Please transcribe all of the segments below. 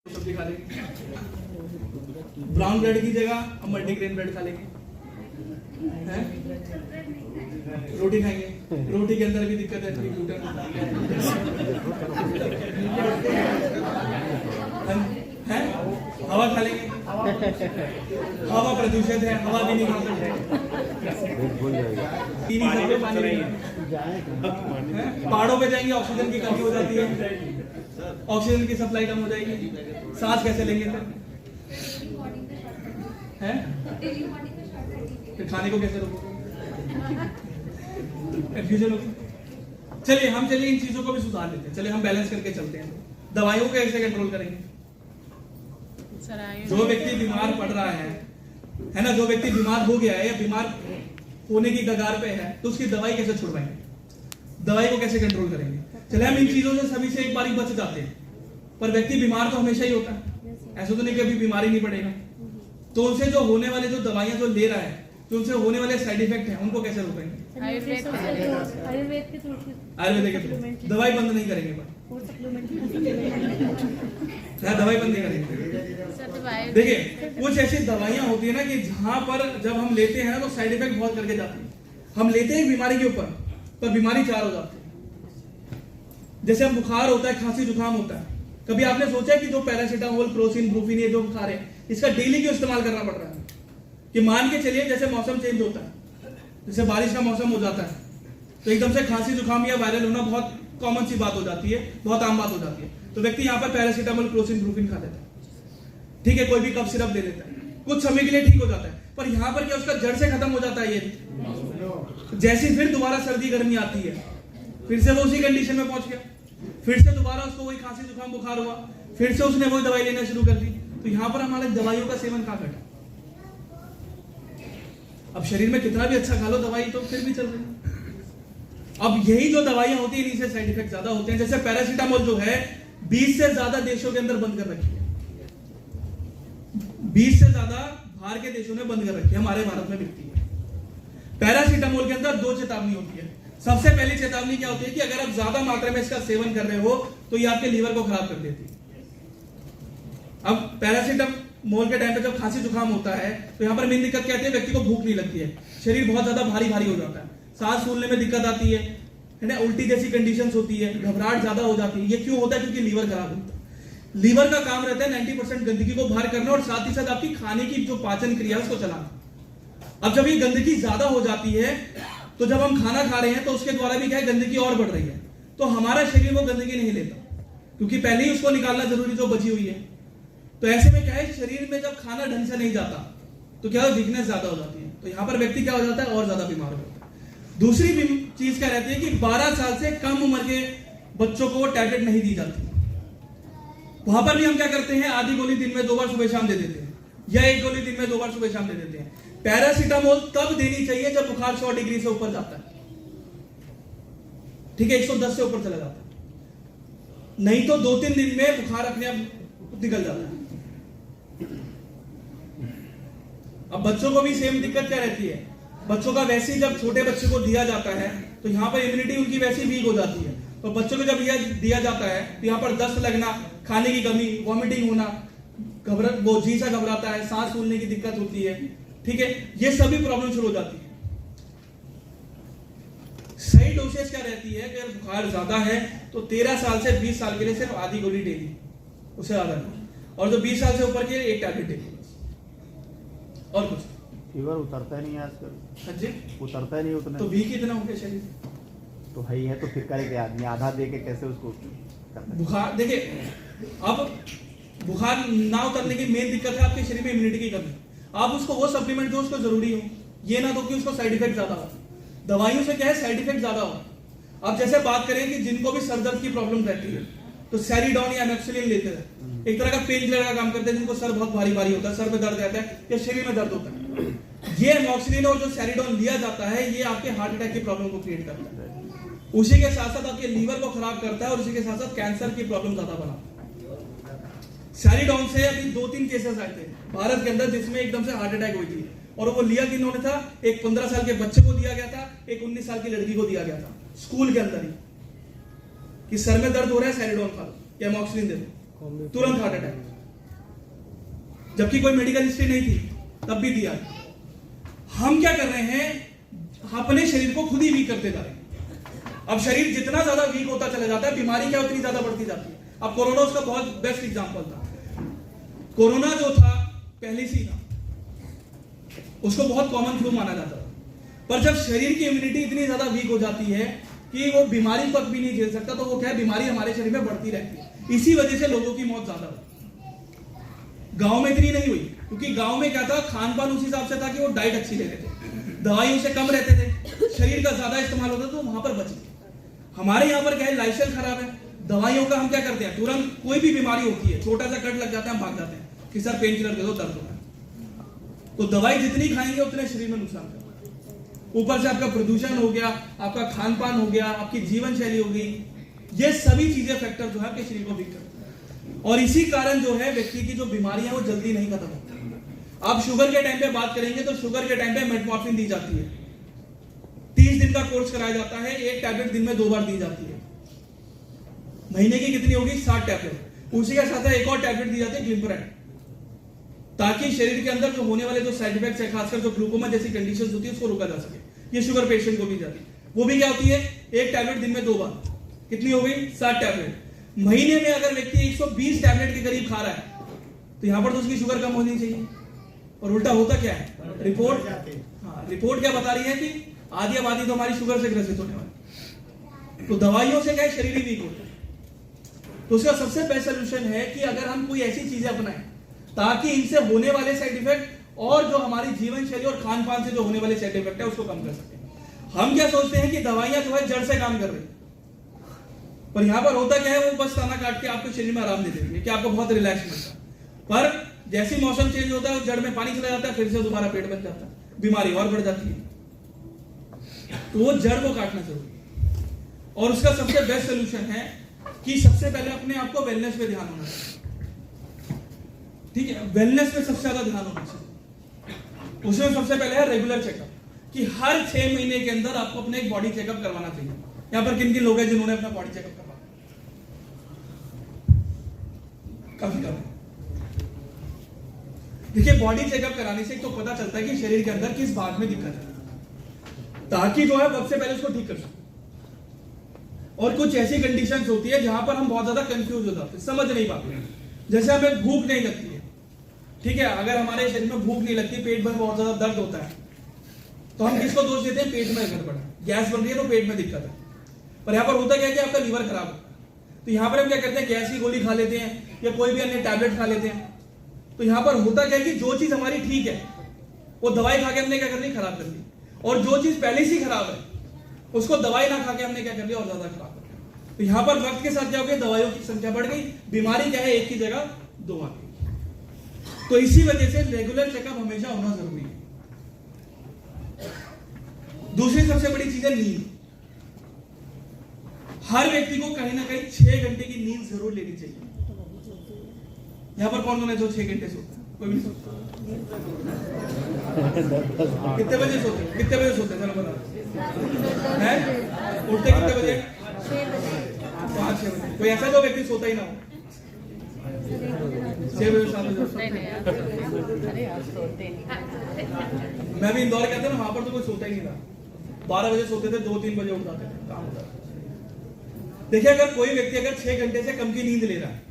सब्जी खा लेंगे, ब्राउन ब्रेड की जगह हम मल्टीग्रेन ब्रेड खा लेंगे, हैं? रोटी खाएंगे, रोटी के अंदर भी दिक्कत है, ग्लूटेन होता है, हवा खा लेंगे, हवा प्रदूषित है, हवा भी नहीं खा सकते, पहाड़ों पे जाएंगे ऑक्सीजन की कमी हो जाती है, ऑक्सीजन की सप्लाई कम हो जाएगी, सांस कैसे लेंगे फिर? हैं? फिर खाने को कैसे रोकोगे? कंफ्यूजन होगी। चलिए हम इन चीजों को भी सुधार लेते हैं, चलिए हम बैलेंस करके चलते हैं। दवाइयों को कैसे कंट्रोल करेंगे? जो व्यक्ति बीमार पड़ रहा है ना, जो व्यक्ति बीमार हो गया है या बीमार होने की कगार पे है, तो उसकी दवाई कैसे छुड़वाएंगे? दवाई को कैसे कंट्रोल करेंगे? चले हम इन चीजों से सभी से एक बारी बच जाते हैं, पर व्यक्ति बीमार तो हमेशा ही होता है, ऐसा तो नहीं कि अभी बीमारी नहीं पड़ेगा। तो उनसे जो होने वाले जो दवाइयां जो ले रहा है, जो उनसे होने वाले साइड इफेक्ट हैं, उनको कैसे रोकेंगे? आयुर्वेद के थ्रू दवाई बंद नहीं करेंगे, दवाई बंद नहीं करेंगे। देखिए कुछ ऐसी दवाइयां होती है ना कि जहां पर जब हम लेते हैं ना तो साइड इफेक्ट बहुत करके जाती है। हम लेते हैं बीमारी के ऊपर, पर बीमारी 4 हो जाती है। जैसे हम बुखार होता है, खांसी जुकाम होता है, कभी आपने सोचा है कि जो पैरासीटामोल, क्रोसिन, ब्रूफिन ये जो बुखार है, इसका डेली क्यों इस्तेमाल करना पड़ रहा है? कि मान के चलिए जैसे मौसम चेंज होता है, जैसे बारिश का मौसम हो जाता है, तो एकदम से खांसी जुकाम या वायरल होना बहुत कॉमन सी बात हो जाती है, बहुत आम बात हो जाती है। तो व्यक्ति यहाँ पर पैरासीटामोल, क्रोसिन, ब्रूफिन खा लेता है, ठीक है, कोई भी कफ सिरप ले लेता है, कुछ समय के लिए ठीक हो जाता है, पर यहाँ पर क्या उसका जड़ से खत्म हो जाता है? ये जैसी फिर दोबारा सर्दी गर्मी आती है, फिर से वो उसी कंडीशन में पहुंच गया, फिर से दोबारा उसको वही खांसी जुकाम बुखार हुआ, फिर से उसने वही दवाई लेना शुरू कर दी। तो यहाँ पर हमारे दवाइयों का सेवन कहाँ घटा? अब शरीर में कितना भी अच्छा खा लो दवाई तो फिर भी चल रही है। अब यही जो दवाइयां होती है इन्हीं से साइड इफेक्ट ज्यादा होते हैं। जैसे पैरासीटामोल जो है 20 से ज्यादा देशों के अंदर बंद कर रखी है, 20 से ज्यादा बाहर के देशों ने बंद कर रखी है, हमारे भारत में बिकती है। पैरासीटामोल के अंदर 2 चेतावनी होती है। सबसे पहली चेतावनी क्या होती है कि अगर आप ज्यादा मात्रा में इसका सेवन कर रहे हो तो ये आपके लीवर को खराब कर देती है। अब पैरासीटामोल के टाइम पे जब खांसी जुकाम होता है तो यहाँ पर मेन दिक्कत क्या आती है? व्यक्ति को भूख नहीं लगती है, शरीर बहुत ज्यादा भारी भारी हो जाता है, सांस फूलने में दिक्कत आती है ना, उल्टी जैसी कंडीशंस होती है, घबराहट ज्यादा हो जाती है। ये क्यों होता है? क्योंकि लीवर खराब होता है। लीवर का काम रहता है 90% गंदगी को बाहर करना और साथ ही साथ आपकी खाने की जो पाचन क्रिया उसको चलाना। अब जब ये गंदगी ज्यादा हो जाती है तो जब हम खाना खा रहे हैं तो उसके द्वारा भी क्या है, गंदगी और बढ़ रही है, तो हमारा शरीर वो गंदगी नहीं लेता, क्योंकि पहले ही उसको निकालना जरूरी जो बची हुई है। तो ऐसे में क्या है, शरीर में जब खाना ढंग से नहीं जाता तो क्या वीकनेस ज्यादा हो जाती है, तो यहां पर व्यक्ति क्या हो जाता है, और ज्यादा बीमार हो जाता है। दूसरी चीज क्या रहती है कि 12 साल से कम उम्र के बच्चों को टैबलेट नहीं दी जाती। वहां पर भी हम क्या करते हैं, आधी गोली दिन में 2 बार सुबह शाम दे देते हैं, या 1 गोली दिन में 2 बार सुबह शाम दे देते हैं। पैरासीटामोल तब देनी चाहिए जब बुखार 100 डिग्री से ऊपर जाता है, ठीक है, 110 से ऊपर चला जाता है, नहीं तो 2-3 दिन में बुखार अपने आप निकल जाता है। अब बच्चों को भी सेम दिक्कत क्या रहती है, बच्चों का वैसे ही जब छोटे बच्चे को दिया जाता है तो यहाँ पर इम्यूनिटी उनकी वैसे ही वीक हो जाती है, तो बच्चों को जब दिया जाता है तो यहाँ पर दस्त लगना, खाने की कमी, वॉमिटिंग होना, वो जी सा घबराता है, सांस फूलने की दिक्कत होती है, ठीक है, ये सभी प्रॉब्लम शुरू हो जाती है। सही डोसेज क्या रहती है, अगर बुखार ज्यादा है तो 13 साल से 20 साल के लिए सिर्फ आधी गोली डेली, उससे ज्यादा नहीं, और जो 20 साल से ऊपर के 1 टैबलेट डेली, और कुछ। फीवर उतरता नहीं है आजकल। हाँ जी, उतरता नहीं उतना, तो वीक इतना हो गया शरीर, तो है ही है, तो फिर करे क्या आदमी, आधा दे के कैसे उसको करना? बुखार देखिए, अब बुखार ना उतरने की मेन दिक्कत है आपके शरीर में इम्यूनिटी की कमी। आप उसको वो सप्लीमेंट दो उसको जरूरी हो, ये ना दो कि उसको साइड इफेक्ट ज्यादा हो। दवाइयों से क्या है, साइड इफेक्ट ज्यादा हो। अब जैसे बात करें कि जिनको भी सर दर्द की प्रॉब्लम रहती है तो सेरिडॉन या एमोक्सिलिन लेते हैं, एक तरह का पेन किलर का काम करते हैं, जिनको सर बहुत भारी भारी होता है, सर में दर्द रहता है या शरीर में दर्द होता है। ये एमोक्सिलिन और जो सेरिडॉन लिया जाता है ये आपके हार्ट अटैक की प्रॉब्लम को क्रिएट करता है, उसी के साथ साथ आपके लीवर को खराब करता है और उसी के साथ साथ कैंसर की प्रॉब्लम ज्यादा बनाता है। सेरिडॉन से अभी 2-3 केसेस आए थे भारत के अंदर जिसमें एकदम से हार्ट अटैक हुई थी, और वो लिया किन्होंने था, एक 15 साल के बच्चे को दिया गया था, एक 19 साल की लड़की को दिया गया था स्कूल के अंदर ही, कि सर में दर्द हो रहा है सेरिडॉन खा लो या एमोक्सिलिन दे दो, तुरंत हार्ट अटैक। जबकि कोई मेडिकल हिस्ट्री नहीं थी, तब भी दिया। हम क्या कर रहे हैं, अपने शरीर को खुद ही वीक करते जा रहे हैं। अब शरीर जितना ज्यादा वीक होता चला जाता है, बीमारी क्या उतनी ज्यादा बढ़ती जाती है। अब कोरोना उसका बहुत बेस्ट एग्जांपल था। कोरोना जो था पहले से ही था, उसको बहुत कॉमन फ्लू माना जाता था, पर जब शरीर की इम्यूनिटी इतनी ज्यादा वीक हो जाती है कि वो बीमारी तक भी नहीं झेल सकता, तो वो क्या है, बीमारी हमारे शरीर में बढ़ती रहती है। इसी वजह से लोगों की मौत ज्यादा हुई। गांव में इतनी नहीं हुई, क्योंकि गांव में क्या था, खान पान उस हिसाब से था कि वो डाइट अच्छी लेते थे, दवाइयों से कम रहते थे, शरीर का ज्यादा इस्तेमाल होता था, तो वहां पर बच गए। हमारे यहाँ पर क्या है, लाइफस्टाइल खराब है, दवाइयों का हम क्या करते हैं, तुरंत कोई भी बीमारी होती है, छोटा सा कट लग जाता है, हम भाग जाते हैं कि सर पेन किलर दे दो, दर्द होता है। तो दवाई जितनी खाएंगे उतने शरीर में नुकसान करेगा। ऊपर से आपका प्रदूषण हो गया, आपका खान पान हो गया, आपकी जीवन शैली हो गई, ये सभी चीजें फैक्टर जो है आपके शरीर को वीक करते हैं। और इसी कारण जो है व्यक्ति की जो बीमारियां वो जल्दी नहीं खत्म होती। आप शुगर के टाइम पे बात करेंगे तो शुगर के टाइम पे मेटमॉर्फिन दी जाती है, 30 दिन का कोर्स कराया जाता है, एक टैबलेट दिन में 2 बार दी जाती है। महीने की कितनी होगी, 60 टैबलेट। उसी के साथ एक और टैबलेट दी जाती है ग्लिम्परेट, ताकि शरीर के अंदर जो होने वाले जो साइड इफेक्ट्स है, खासकर जो ग्लूकोमा जैसी कंडीशंस होती है, उसको रोका जा सके। ये शुगर पेशेंट को भी जाती है। वो भी क्या होती है, एक टैबलेट दिन में 2 बार, कितनी हो गई, 60 टैबलेट। महीने में अगर व्यक्ति 120 टैबलेट के करीब खा रहा है, तो यहां पर तो उसकी शुगर कम होनी चाहिए, और उल्टा होता क्या है, रिपोर्ट क्या बता रही है कि आधी आबादी तो हमारी शुगर से ग्रसित होने वाली। तो दवाइयों से क्या है, शरीर ही वीक होता है। तो उसका सबसे बेस्ट सोल्यूशन है कि अगर हम कोई ऐसी चीजें अपनाएं ताकि इनसे होने वाले साइड इफेक्ट और जो हमारी जीवन शैली और खान पान से जो होने वाले साइड इफेक्ट है उसको कम कर सके। हम क्या सोचते हैं कि दवाइयां जो है जड़ से काम कर रही है, पर यहां पर होता क्या है, वो बस ताना काट के आपके शरीर में आराम दे देती है कि आपको बहुत रिलैक्स मिलता है। पर जैसे मौसम चेंज होता है, जड़ में पानी चला जाता है, फिर से दोबारा पेट बन जाता है, बीमारी और बढ़ जाती है। तो वो जड़ को काटना जरूरी है। और उसका सबसे बेस्ट सोल्यूशन है कि सबसे पहले अपने आप को वेलनेस पे ध्यान होना चाहिए। ठीक है, वेलनेस पे सबसे ज्यादा ध्यान होना चाहिए। उसमें सबसे पहले है रेगुलर चेकअप, कि हर 6 महीने के अंदर आपको अपने एक बॉडी चेकअप करवाना चाहिए। यहां पर किन किन लोग हैं जिन्होंने अपना बॉडी चेकअप करवाया, काफी कम है। देखिए, बॉडी चेकअप कराने से तो पता चलता है कि शरीर के अंदर किस भाग में दिक्कत है, ताकि जो है वक्त से पहले उसको ठीक कर सके। और कुछ ऐसी कंडीशंस होती है जहां पर हम बहुत ज्यादा कंफ्यूज हो जाते हैं, समझ नहीं पाते। जैसे हमें भूख नहीं लगती है, ठीक है, अगर हमारे शरीर में भूख नहीं लगती, पेट में बहुत ज्यादा दर्द होता है, तो हम किसको दोष देते हैं, पेट में गड़बड़ है, गैस बन रही है तो पेट में दिक्कत है। पर यहाँ पर होता क्या है कि आपका लीवर खराब है, तो यहाँ पर हम क्या करते हैं, गैस की गोली खा लेते हैं या कोई भी अन्य टैबलेट खा लेते हैं। तो यहाँ पर होता क्या है कि जो चीज हमारी ठीक है वो दवाई खा के हमने क्या कर दी, खराब कर दी, और जो चीज पहले से खराब है उसको दवाई ना खा के हमने क्या कर लिया, और ज्यादा खराब कर दिया। तो यहाँ पर वक्त के साथ क्या हो गया, दवाइयों की संख्या बढ़ गई, बीमारी क्या है, एक की जगह 2 आ गई। तो इसी वजह से रेगुलर चेकअप हमेशा होना जरूरी है। दूसरी सबसे बड़ी चीज है नींद। हर व्यक्ति को कहीं ना कहीं 6 घंटे की नींद जरूर लेनी चाहिए। यहां पर कौन कौन है जो 6 घंटे सोता है, कोई भी सोता है? कितने बजे सोते हैं, कितने बजे सोते हैं, चलो बताओ है, उठते कितने बजे, 5-6 बजे। कोई ऐसा तो व्यक्ति सोता ही ना हो, 6 बजे 7 बजे। मैं भी इंदौर कहते ना, वहां पर तो कोई सोता ही नहीं था, 12 बजे सोते थे, 2-3 बजे उठ जाते थे, काम होता था। देखिए, अगर कोई व्यक्ति अगर 6 घंटे से कम की नींद ले रहा है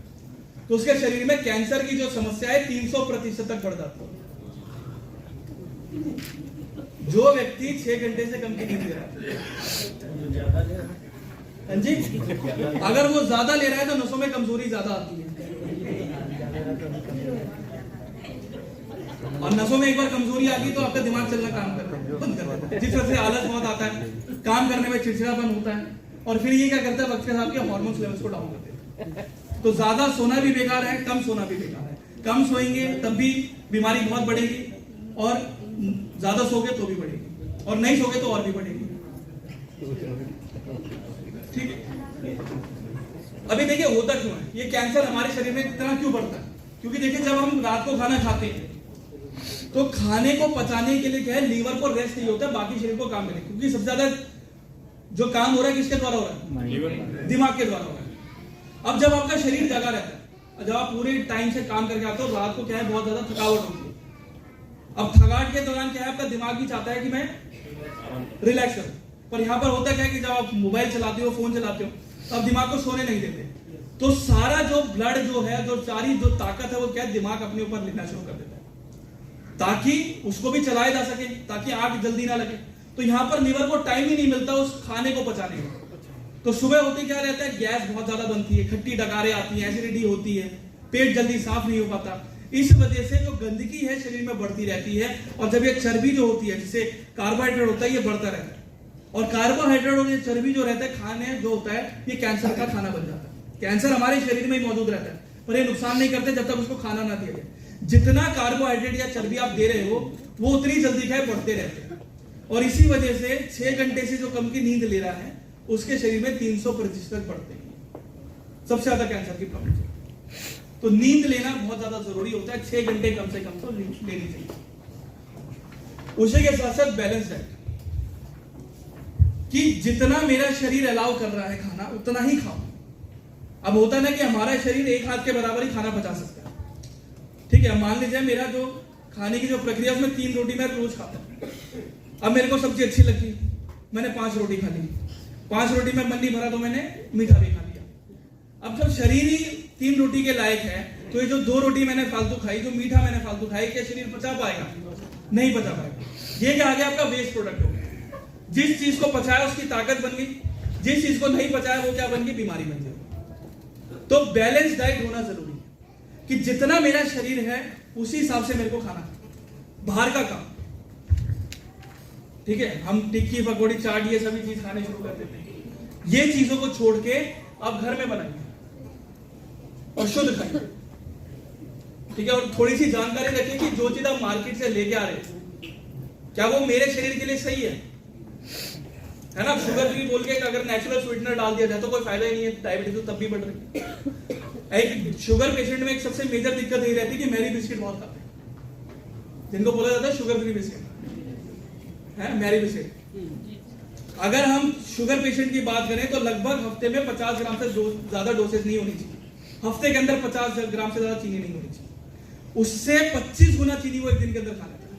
तो उसके शरीर में कैंसर की जो समस्या है 300% तक बढ़ जाती है। जो व्यक्ति 6 घंटे से कम की नींद ले रहा है, हाँ जी, अगर वो ज्यादा ले रहा है तो नसों में कमजोरी ज्यादा आती है, और नसों में एक बार कमजोरी आ गई तो आपका दिमाग चलना काम करना बंद कर देता है। जिस तरह से आलस बहुत आता है, काम करने में चिड़चिड़ापन होता है, और फिर ये क्या करता है, वक्त के साथ के हार्मोन्स लेवल्स को डाउन कर देता है। तो ज्यादा सोना भी बेकार है, कम सोना भी बेकार है। कम सोएंगे तब भी बीमारी बहुत बढ़ेगी, और ज्यादा सोगे तो भी बढ़ेगी, और नहीं सोगे तो और भी बढ़ेगी। ठीक है, अभी देखिए होता क्यों है, ये कैंसर हमारे शरीर में इतना क्यों बढ़ता है? क्योंकि देखिए, जब हम रात को खाना खाते हैं तो खाने को पचाने के लिए क्या है, लीवर को रेस्ट नहीं होता, बाकी शरीर को काम मिले, क्योंकि सबसे ज्यादा जो काम हो रहा है किसके द्वारा हो रहा है, दिमाग के द्वारा हो रहा है। अब जब आपका शरीर जगा रहता है जब आप पूरे टाइम से काम करके आते हो, रात को क्या है बहुत ज्यादा थकावट होती है। अब थकावट के दौरान क्या है, आपका दिमाग भी चाहता है कि मैं रिलैक्स करूं, पर यहाँ पर होता क्या है कि जब आप मोबाइल चलाते हो, फोन चलाते हो, तो आप दिमाग को सोने नहीं देते। तो सारा जो ब्लड जो है, जो सारी जो ताकत है, वो क्या है, दिमाग अपने ऊपर लेना शुरू कर देता है ताकि उसको भी चलाया जा सके, ताकि आग जल्दी ना लगे। तो यहाँ पर लीवर को टाइम ही नहीं मिलता उस खाने को पचाने का। तो सुबह होते क्या रहता है, गैस बहुत ज्यादा बनती है, खट्टी डकारें आती हैं, एसिडिटी होती है, पेट जल्दी साफ नहीं हो पाता। इस वजह से जो गंदगी है शरीर में बढ़ती रहती है, और जब ये चर्बी जो होती है, जिसे कार्बोहाइड्रेट होता है, ये बढ़ता रहता है। और कार्बोहाइड्रेट और ये चर्बी जो रहता है, खाने जो होता है, ये कैंसर का खाना बन जाता है। कैंसर हमारे शरीर में ही मौजूद रहता है, पर ये नुकसान नहीं करते जब तक उसको खाना ना दिया जाए। जितना कार्बोहाइड्रेट या चर्बी आप दे रहे हो, वो उतनी जल्दी क्या बढ़ते रहते हैं। और इसी वजह से 6 घंटे से जो कम की नींद ले रहा है, उसके शरीर में 300% बढ़ते हैं, सबसे ज्यादा कैंसर की प्रॉब्लम। तो नींद लेना बहुत ज्यादा जरूरी होता है, 6 घंटे कम से कम तो लेनी चाहिए। उसी के साथ साथ बैलेंस डाइट, कि जितना मेरा शरीर अलाउ कर रहा है खाना, उतना ही खाओ। अब होता ना कि हमारा शरीर एक हाथ के बराबर ही खाना पचा सकता है, ठीक है। मान लीजिए मेरा जो खाने की जो प्रक्रिया, उसमें 3 रोटी मैं रोज खाता हूं। अब मेरे को सब्जी अच्छी लगी, मैंने 5 रोटी खा ली, 5 रोटी में मन नहीं भरा तो मैंने मीठा भी खा लिया। अब जब शरीर ही 3 रोटी के लायक है, तो ये जो 2 रोटी मैंने फालतू खाई, जो मीठा मैंने फालतू खाई, क्या शरीर पचा पाएगा? नहीं पचा पाएगा। ये क्या आ गया, आपका वेस्ट प्रोडक्ट हो गया। जिस चीज को पचाया उसकी ताकत बन गई, जिस चीज को नहीं पचाया वो क्या बन गई, बीमारी बन गई। तो बैलेंस डाइट होना जरूरी है, कि जितना मेरा शरीर है उसी हिसाब से मेरे को खाना है। बाहर का काम, ठीक है, हम टिक्की पकौड़ी चाट ये सभी चीज खाने शुरू कर देते हैं। ये चीजों को छोड़ के आप घर में बनाइए और शुद्ध खाइए, ठीक है। और थोड़ी सी जानकारी रखिए कि जो चीज आप मार्केट से लेके आ रहे हैं, क्या वो मेरे शरीर के लिए सही है ना। शुगर फ्री बोल के अगर नेचुरल स्वीटनर डाल दिया जाए तो कोई फायदा ही नहीं है, डायबिटीज तो तब भी बढ़ रही है। एक शुगर पेशेंट में एक सबसे मेजर दिक्कत यही रहती है कि मैरी बिस्किट बहुत खाते हैं, जिनको बोला जाता है शुगर फ्री बिस्किट है, मैरी बिस्किट। अगर हम शुगर पेशेंट की बात करें तो लगभग हफ्ते में 50 ग्राम से ज्यादा डोसेज नहीं होनी चाहिए। हफ्ते के अंदर 50 ग्राम से ज्यादा चीनी नहीं होनी चाहिए। उससे 25 गुना चीनी वो एक दिन के अंदर खा लेता है।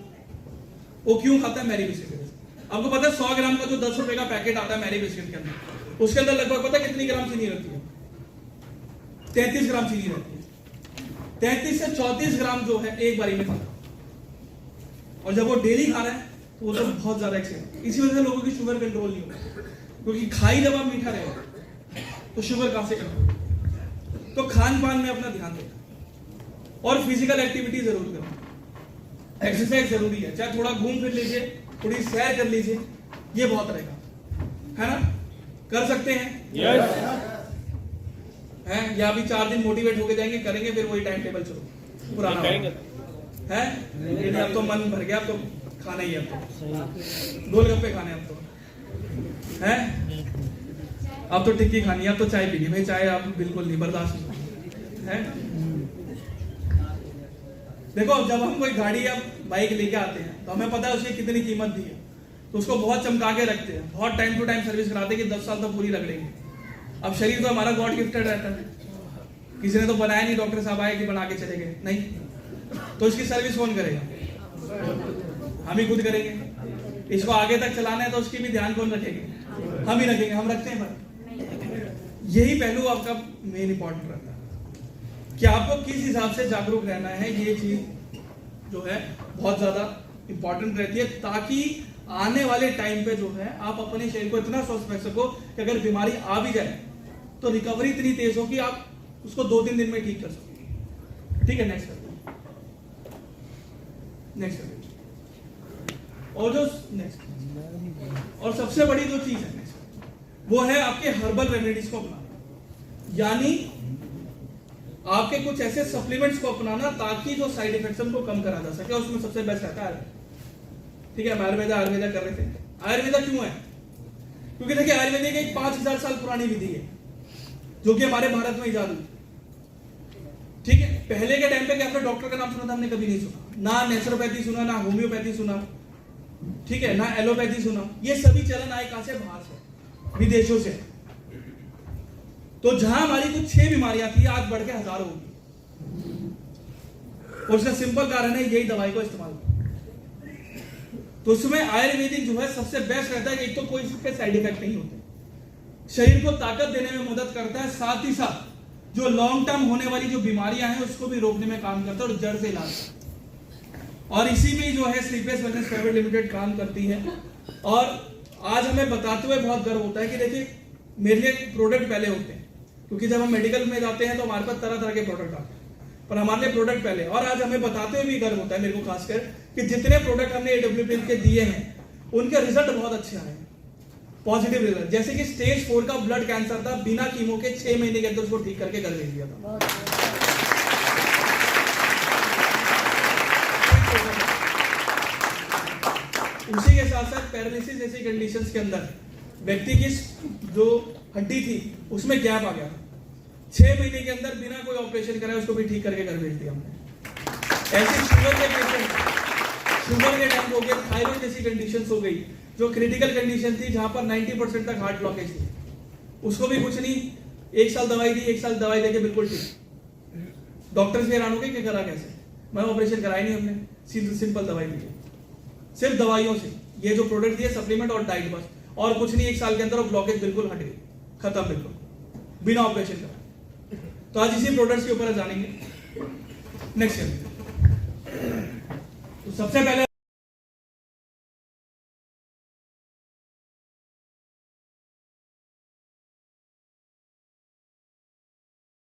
वो क्यों खाता है? Marie biscuit. आपको पता है 100 ग्राम का जो 10 रुपए का पैकेट आता है मैरी बिस्किट के अंदर, उसके अंदर लगभग पता है कितनी ग्राम चीनी रहती है? 33 ग्राम चीनी रहती है। 33 से 34 ग्राम जो है एक बारी में खाता। और जब वो डेली खा रहा है तो वो तो बहुत ज्यादा एक्सेस। इसी वजह से लोगों की शुगर कंट्रोल नहीं होती, क्योंकि खाई जब आप मीठा रहेगा तो शुगर कहां से कंट्रोल। तो खान पान में अपना ध्यान देना और फिजिकल एक्टिविटी जरूर करना। एक्सरसाइज जरूरी है, चाहे थोड़ा घूम फिर लीजिए, थोड़ी सैर कर लीजिए, ये बहुत रहेगा, है ना। कर सकते हैं हैं या अभी 4 दिन मोटिवेट होके जाएंगे, करेंगे, फिर वही टाइम टेबल चलो पुराना है। लेकिन अब तो मन भर गया, अब तो खाना ही है, अब तो गोलगप्पे खाने, अब तो है, अब तो टिक्की खानी है, अब तो चाय पीनी। भाई चाय आप बिल्कुल नहीं बर्दाश्त है। देखो जब हम कोई गाड़ी या बाइक लेके आते हैं तो हमें पता है उसकी कितनी कीमत दी है, तो उसको बहुत चमका के रखते हैं, बहुत टाइम टू टाइम सर्विस कराते हैं कि 10 साल तक पूरी रगड़ेंगे। अब शरीर तो हमारा गॉड गिफ्टेड रहता है, किसी ने तो बनाया नहीं, डॉक्टर साहब आए कि बना के चले गए, नहीं। तो इसकी सर्विस कौन करेगा? हम ही खुद करेंगे। इसको आगे तक चलाना है तो उसकी भी ध्यान कौन रखेंगे? हम ही रखेंगे। हम रखते हैं पर यही पहलू आपका मेन इंपॉर्टेंट रहता है कि आपको किस हिसाब से जागरूक रहना है। ये चीज जो है बहुत ज्यादा इंपॉर्टेंट रहती है, ताकि आने वाले टाइम पे जो है आप अपने शरीर को इतना स्वस्थ रख सको कि अगर बीमारी आ भी जाए तो रिकवरी इतनी तेज हो कि आप उसको 2-3 दिन में ठीक कर सको। ठीक है, नेक्स्ट और जो नेक्स्ट और सबसे बड़ी जो चीज है वो है आपके हर्बल रेमेडीज को अपनाना, यानी आपके कुछ ऐसे सप्लीमेंट्स को अपनाना ताकि जो साइड इफेक्ट्स उनको कम करा जा सके। उसमें सबसे बेस्ट रहता है, ठीक है। आयुर्वेदा कर रहे थे। आयुर्वेदा क्यों है? क्योंकि देखिए आयुर्वेदिक एक 5000 साल पुरानी विधि है जो कि हमारे भारत में इजाद हुई, ठीक है। पहले के टाइम पे क्या आपने डॉक्टर का नाम सुना था? हमने कभी नहीं सुना, ना नेचुरोपैथी सुना, ना होम्योपैथी सुना, ठीक है, ना एलोपैथी सुना। ये सभी चलन आए कहां से? बाहर से, विदेशों से। तो जहां हमारी कुछ 6 बीमारियां थी, आज बढ़ के 1000 होगी। और उसका सिंपल कारण है यही दवाई को इस्तेमाल करना। तो उसमें आयुर्वेदिक जो है सबसे बेस्ट रहता है कि एक तो कोई इसके साइड इफेक्ट नहीं होते, शरीर को ताकत देने में मदद करता है, साथ ही साथ जो लॉन्ग टर्म होने वाली जो बीमारियां हैं उसको भी रोकने में काम करता है और जड़ से इलाज करता है। और इसी में जो है स्लीपलेस वेलनेस प्राइवेट लिमिटेड काम करती है। और आज हमें बताते हुए बहुत गर्व होता है कि देखिए मेरे लिए प्रोडक्ट पहले होते हैं, क्योंकि जब हम मेडिकल में जाते हैं तो हमारे पास तरह तरह के प्रोडक्ट आते हैं, पर हमारे लिए प्रोडक्ट पहले। और आज हमें बताते हुए भी गर्व होता है मेरे को खासकर कि जितने प्रोडक्ट हमने AWP के दिए हैं उनके रिजल्ट बहुत अच्छे आए हैं, पॉजिटिव रिजल्ट। जैसे कि स्टेज 4 का ब्लड कैंसर था, बिना कीमो के 6 महीने के अंदर उसको ठीक करके घर भेज दिया था। उसी के साथ साथ पैरालिसिस जैसी कंडीशंस के अंदर व्यक्ति की जो हड्डी थी उसमें गैप आ गया, 6 महीने के अंदर बिना कोई ऑपरेशन कराए उसको भी ठीक करके घर भेज दिया हमने। ऐसे शुगर के पेशेंट, शुगर के टाइम हो गए, थायराइड जैसी कंडीशंस हो गई जो क्रिटिकल कंडीशन थी, जहां पर 90% तक हार्ट ब्लॉकेज थी, उसको भी कुछ नहीं, 1 साल दवाई दी, 1 साल दवाई देके बिल्कुल ठीक। डॉक्टर से हैरान हो गए कि करा कैसे, मैं ऑपरेशन कराया नहीं हमने, सिंपल दवाई दी, सिर्फ दवाइयों से। ये जो प्रोडक्ट दिए सप्लीमेंट और डाइट बस, और कुछ नहीं, 1 साल के अंदर वो ब्लॉकेज बिल्कुल हट गई, खत्म बिल्कुल, बिना ऑपरेशन कराए। तो आज इसी प्रोडक्ट्स के ऊपर जानेंगे नेक्स्ट। तो सबसे पहले